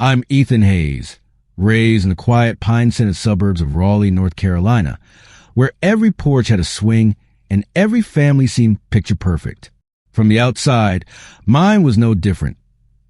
I'm Ethan Hayes, raised in the quiet pine-scented suburbs of Raleigh, North Carolina, where every porch had a swing and every family seemed picture perfect. From the outside, mine was no different.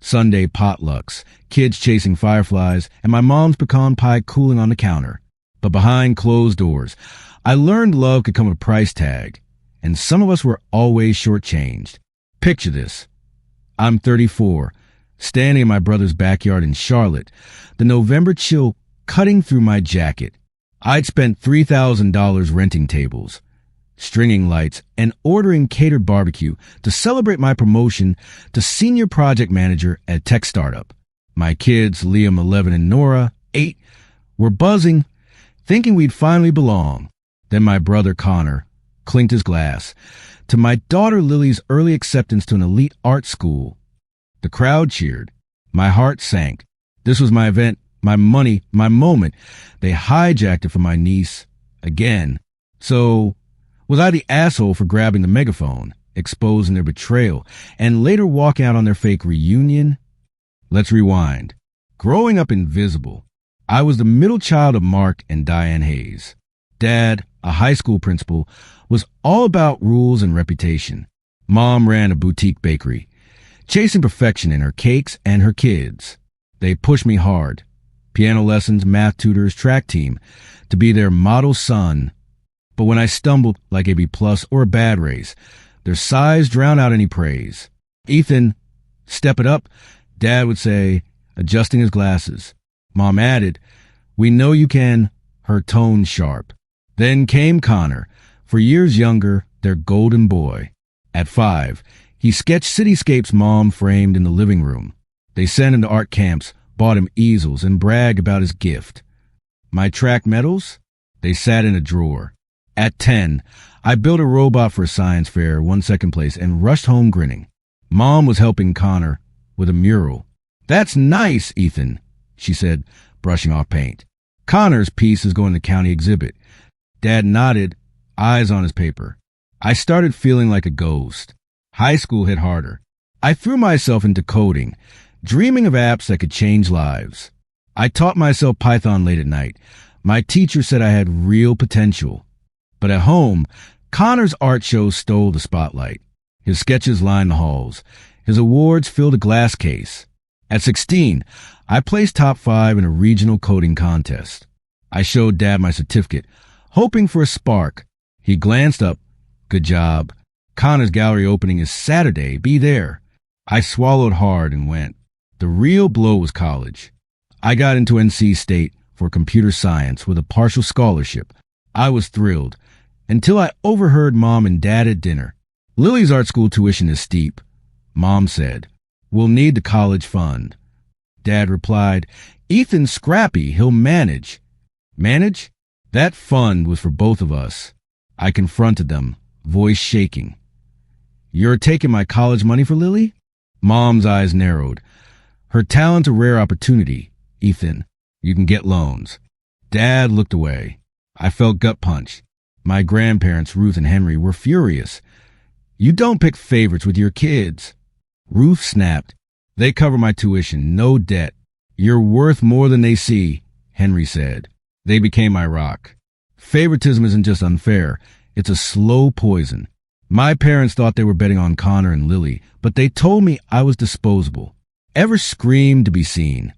Sunday potlucks, kids chasing fireflies, and my mom's pecan pie cooling on the counter. But behind closed doors, I learned love could come with a price tag, and some of us were always shortchanged. Picture this. I'm 34, standing in my brother's backyard in Charlotte, the November chill cutting through my jacket. I'd spent $3,000 renting tables, stringing lights, and ordering catered barbecue to celebrate my promotion to senior project manager at a tech startup. My kids, Liam 11 and Nora 8, were buzzing, thinking we'd finally belong. Then my brother Connor clinked his glass to my daughter Lily's early acceptance to an elite art school. The crowd cheered. My heart sank. This was my event, my money, my moment. They hijacked it from my niece again. So, was I the asshole for grabbing the megaphone, exposing their betrayal, and later walking out on their fake reunion? Let's rewind. Growing up invisible, I was the middle child of Mark and Diane Hayes. Dad, a high school principal, was all about rules and reputation. Mom ran a boutique bakery, chasing perfection in her cakes and her kids. They pushed me hard. Piano lessons, math tutors, track team, to be their model son. But when I stumbled like a B+ or a bad race, their sighs drowned out any praise. Ethan, step it up, Dad would say, adjusting his glasses. Mom added, we know you can, her tone sharp. Then came Connor, for years younger, their golden boy. At 5, he sketched cityscapes Mom framed in the living room. They sent him to art camps, bought him easels, and bragged about his gift. My track medals? They sat in a drawer. At 10, I built a robot for a science fair, won second place, and rushed home grinning. Mom was helping Connor with a mural. That's nice, Ethan, she said, brushing off paint. Connor's piece is going to the county exhibit. Dad nodded, eyes on his paper. I started feeling like a ghost. High school hit harder. I threw myself into coding, dreaming of apps that could change lives. I taught myself Python late at night. My teacher said I had real potential. But at home, Connor's art shows stole the spotlight. His sketches lined the halls. His awards filled a glass case. At 16, I placed top 5 in a regional coding contest. I showed Dad my certificate, hoping for a spark. He glanced up. Good job. Connor's gallery opening is Saturday. Be there. I swallowed hard and went. The real blow was college. I got into NC State for computer science with a partial scholarship. I was thrilled until I overheard Mom and Dad at dinner. Lily's art school tuition is steep. Mom said, we'll need the college fund. Dad replied, Ethan's scrappy. He'll manage. Manage? That fund was for both of us. I confronted them, voice shaking. You're taking my college money for Lily? Mom's eyes narrowed. Her talent a rare opportunity. Ethan, you can get loans. Dad looked away. I felt gut punched. My grandparents, Ruth and Henry, were furious. You don't pick favorites with your kids. Ruth snapped. They cover my tuition, no debt. You're worth more than they see, Henry said. They became my rock. Favoritism isn't just unfair. It's a slow poison. My parents thought they were betting on Connor and Lily, but they told me I was disposable. Ever screamed to be seen?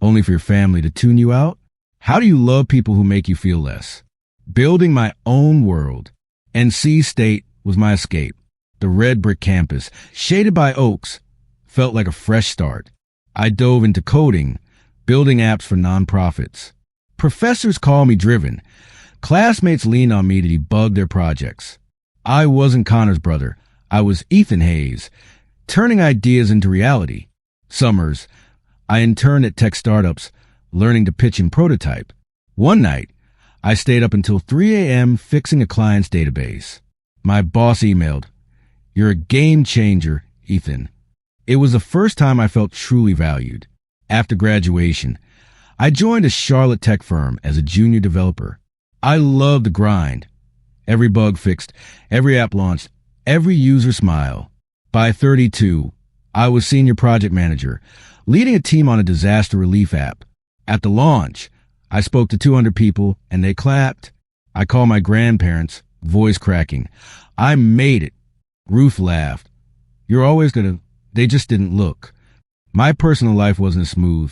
Only for your family to tune you out? How do you love people who make you feel less? Building my own world. NC State was my escape. The red brick campus, shaded by oaks, felt like a fresh start. I dove into coding, building apps for nonprofits. Professors call me driven. Classmates lean on me to debug their projects. I wasn't Connor's brother. I was Ethan Hayes, turning ideas into reality. Summers, I interned at tech startups, learning to pitch and prototype. One night, I stayed up until 3 a.m. fixing a client's database. My boss emailed, "You're a game changer, Ethan." It was the first time I felt truly valued. After graduation, I joined a Charlotte tech firm as a junior developer. I loved the grind. Every bug fixed, every app launched, every user smile. By 32, I was senior project manager, leading a team on a disaster relief app. At the launch, I spoke to 200 people and they clapped. I called my grandparents, voice cracking. I made it. Ruth laughed. You're always gonna... They just didn't look. My personal life wasn't as smooth.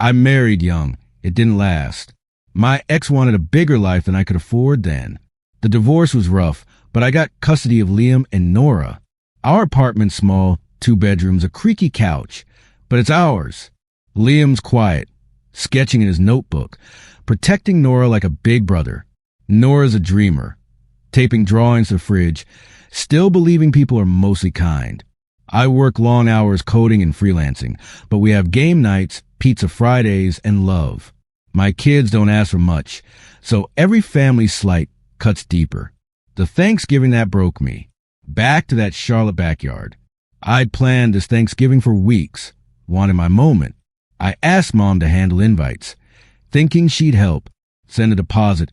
I married young. It didn't last. My ex wanted a bigger life than I could afford then. The divorce was rough, but I got custody of Liam and Nora. Our apartment's small, 2 bedrooms, a creaky couch, but it's ours. Liam's quiet, sketching in his notebook, protecting Nora like a big brother. Nora's a dreamer, taping drawings to the fridge, still believing people are mostly kind. I work long hours coding and freelancing, but we have game nights, pizza Fridays, and love. My kids don't ask for much, so every family slight cuts deeper. The Thanksgiving that broke me. Back to that Charlotte backyard. I'd planned this Thanksgiving for weeks, wanted my moment. I asked Mom to handle invites, thinking she'd help, send a deposit.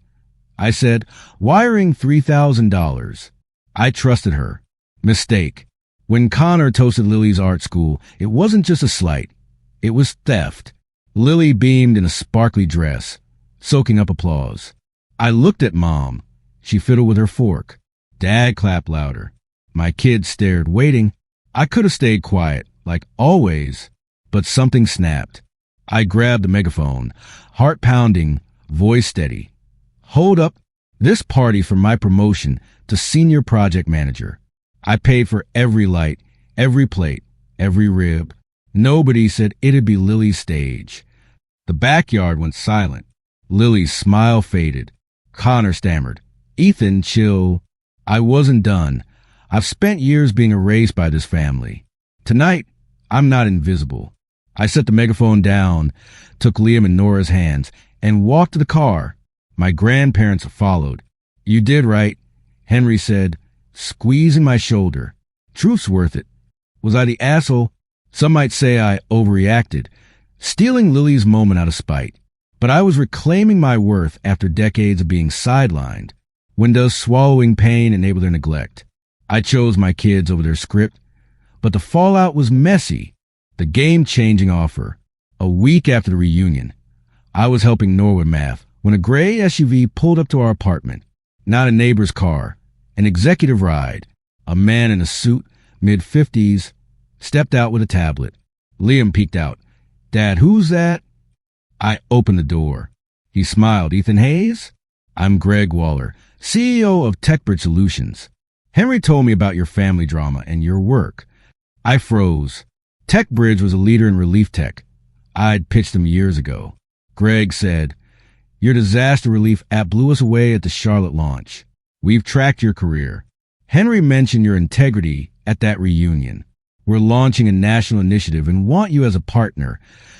I said, wiring $3,000. I trusted her. Mistake. When Connor toasted Lily's art school, it wasn't just a slight. It was theft. Lily beamed in a sparkly dress, soaking up applause. I looked at Mom. She fiddled with her fork. Dad clapped louder. My kids stared, waiting. I could have stayed quiet, like always, but something snapped. I grabbed the megaphone, heart pounding, voice steady. Hold up. This party for my promotion to senior project manager. I paid for every light, every plate, every rib. Nobody said it'd be Lily's stage. The backyard went silent. Lily's smile faded. Connor stammered. Ethan, chill. I wasn't done. I've spent years being erased by this family. Tonight, I'm not invisible. I set the megaphone down, took Liam and Nora's hands, and walked to the car. My grandparents followed. You did right, Henry said, squeezing my shoulder. Truth's worth it. Was I the asshole? Some might say I overreacted, stealing Lily's moment out of spite. But I was reclaiming my worth after decades of being sidelined. When does swallowing pain enable their neglect? I chose my kids over their script, but the fallout was messy. The game-changing offer. A week after the reunion, I was helping Nora with math when a gray SUV pulled up to our apartment. Not a neighbor's car. An executive ride. A man in a suit, mid-50s, stepped out with a tablet. Liam peeked out. Dad, who's that? I opened the door. He smiled. Ethan Hayes? I'm Greg Waller, CEO of TechBridge Solutions. Henry told me about your family drama and your work. I froze. TechBridge was a leader in relief tech. I'd pitched them years ago. Greg said, your disaster relief app blew us away at the Charlotte launch. We've tracked your career. Henry mentioned your integrity at that reunion. We're launching a national initiative and want you as a partner.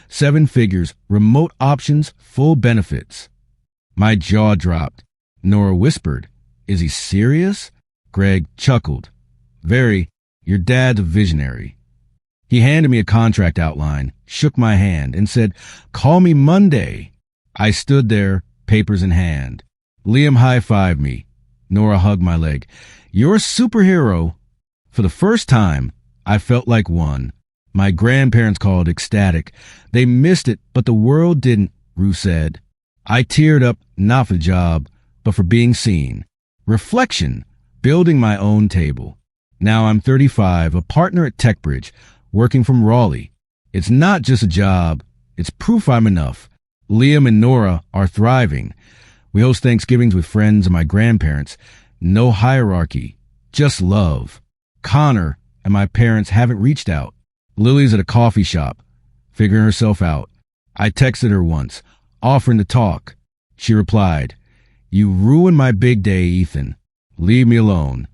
7 figures, remote options, full benefits. My jaw dropped. Nora whispered, is he serious? Greg chuckled. Very. Your dad's a visionary. He handed me a contract outline, shook my hand, and said, call me Monday. I stood there, papers in hand. Liam high-fived me. Nora hugged my leg. You're a superhero. For the first time, I felt like one. My grandparents called ecstatic. They missed it, but the world didn't, Ruth said. I teared up, not for the job, but for being seen. Reflection, building my own table. Now I'm 35, a partner at TechBridge, working from Raleigh. It's not just a job, it's proof I'm enough. Liam and Nora are thriving. We host Thanksgivings with friends and my grandparents. No hierarchy, just love. Connor and my parents haven't reached out. Lily's at a coffee shop, figuring herself out. I texted her once, offering to talk. She replied, you ruined my big day, Ethan. Leave me alone.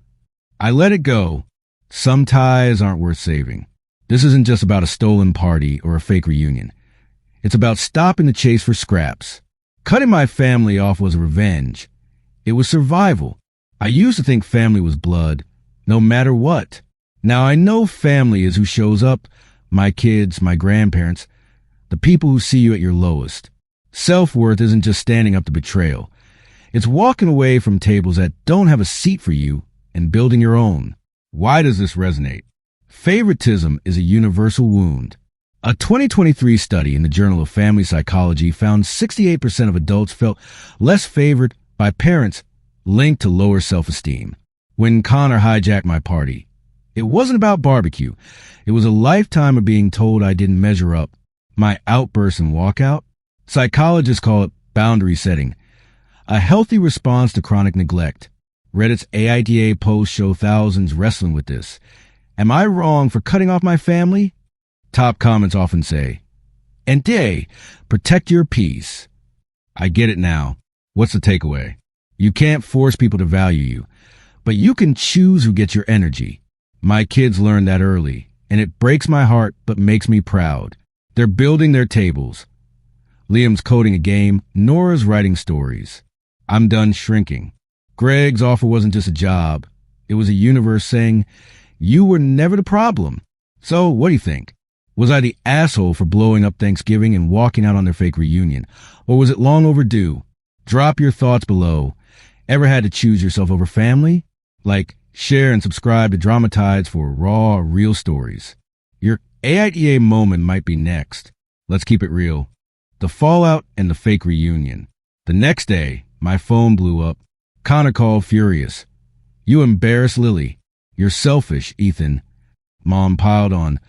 I let it go. Some ties aren't worth saving. This isn't just about a stolen party or a fake reunion. It's about stopping the chase for scraps. Cutting my family off was revenge. It was survival. I used to think family was blood, no matter what. Now I know family is who shows up, my kids, my grandparents, the people who see you at your lowest. Self-worth isn't just standing up to betrayal. It's walking away from tables that don't have a seat for you and building your own. Why does this resonate? Favoritism is a universal wound. A 2023 study in the Journal of Family Psychology found 68% of adults felt less favored by parents, linked to lower self-esteem. When Connor hijacked my party, it wasn't about barbecue. It was a lifetime of being told I didn't measure up. My outburst and walkout? Psychologists call it boundary setting, a healthy response to chronic neglect. Reddit's AITA posts show thousands wrestling with this. Am I wrong for cutting off my family? Top comments often say, and day, protect your peace. I get it now. What's the takeaway? You can't force people to value you, but you can choose who gets your energy. My kids learned that early, and it breaks my heart but makes me proud. They're building their tables. Liam's coding a game, Nora's writing stories. I'm done shrinking. Greg's offer wasn't just a job. It was a universe saying, you were never the problem. So what do you think? Was I the asshole for blowing up Thanksgiving and walking out on their fake reunion? Or was it long overdue? Drop your thoughts below. Ever had to choose yourself over family? Like, share and subscribe to DramaTides for raw, real stories. Your AITA moment might be next. Let's keep it real. The fallout and the fake reunion. The next day, my phone blew up. Connor called furious. You embarrassed Lily. You're selfish, Ethan. Mom piled on.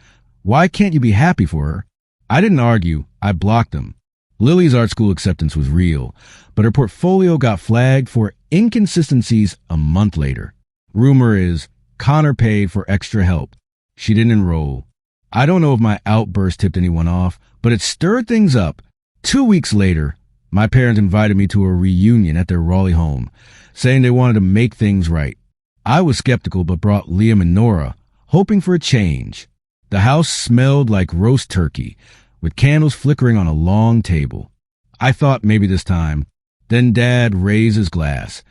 Why can't you be happy for her? I didn't argue. I blocked them. Lily's art school acceptance was real, but her portfolio got flagged for inconsistencies a month later. Rumor is Connor paid for extra help. She didn't enroll. I don't know if my outburst tipped anyone off, but it stirred things up. 2 weeks later, my parents invited me to a reunion at their Raleigh home, saying they wanted to make things right. I was skeptical but brought Liam and Nora, hoping for a change. The house smelled like roast turkey, with candles flickering on a long table. I thought maybe this time. Then Dad raised his glass.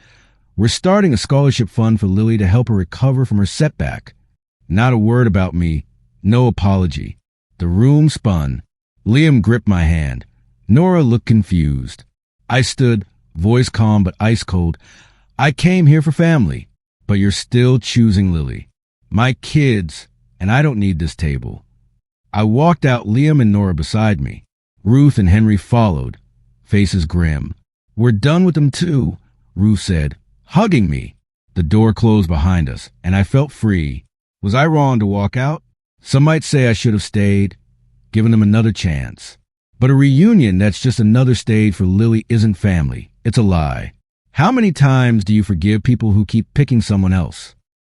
We're starting a scholarship fund for Lily to help her recover from her setback. Not a word about me. No apology. The room spun. Liam gripped my hand. Nora looked confused. I stood, voice calm but ice cold. I came here for family, but you're still choosing Lily. My kids, and I don't need this table. I walked out, Liam and Nora beside me. Ruth and Henry followed, faces grim. We're done with them too, Ruth said, hugging me. The door closed behind us, and I felt free. Was I wrong to walk out? Some might say I should have stayed, given them another chance. But a reunion that's just another stage for Lily isn't family. It's a lie. How many times do you forgive people who keep picking someone else?